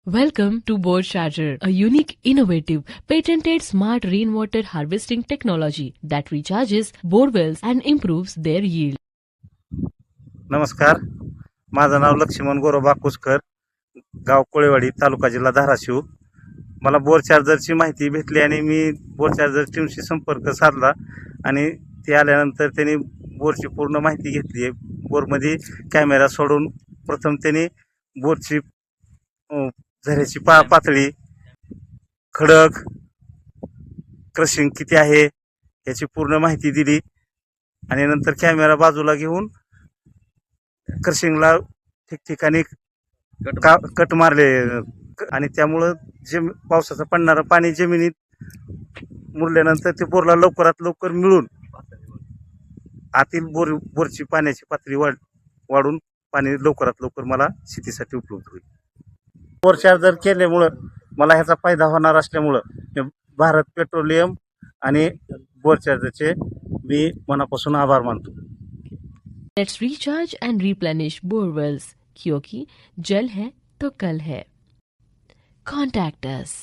Welcome to Bore Charger, a unique, innovative, patented smart rainwater harvesting technology that recharges bore wells and improves their yield. नमस्कार, माझं नाव लक्ष्मण गोरोबा कुसकर, गाव कोळेवाडी, तालुका जिल्हा धाराशिव. मला bore चार्जरची माहिती भेटली आणि मी बोर चार्जर टीमशी संपर्क साधला आणि ते आल्यानंतर त्यांनी बोरची पूर्ण माहिती घेतली आहे. बोरमध्ये कॅमेरा सोडून प्रथम त्यांनी बोरची झऱ्याची पातळी, खडक, क्रशिंग किती आहे याची पूर्ण माहिती दिली आणि नंतर कॅमेरा बाजूला घेऊन क्रशिंगला ठिकठिकाणी कट मारले आणि त्यामुळं पावसाचं पडणारं पाणी जमिनीत मुरल्यानंतर ते बोरला लवकरात लवकर मिळून आतील बोरची पाण्याची पातळी वाढून पाणी लवकरात लवकर मला शेतीसाठी उपलब्ध होईल. बोर चार्जर केल्यामुळं मला ह्याचा फायदा होणार असल्यामुळं भारत पेट्रोलियम आणि बोर चार्जरचे मी मनापासून आभार मानतो. Let's recharge and replenish bore wells, क्योंकि जल है तो कल है. Contact us.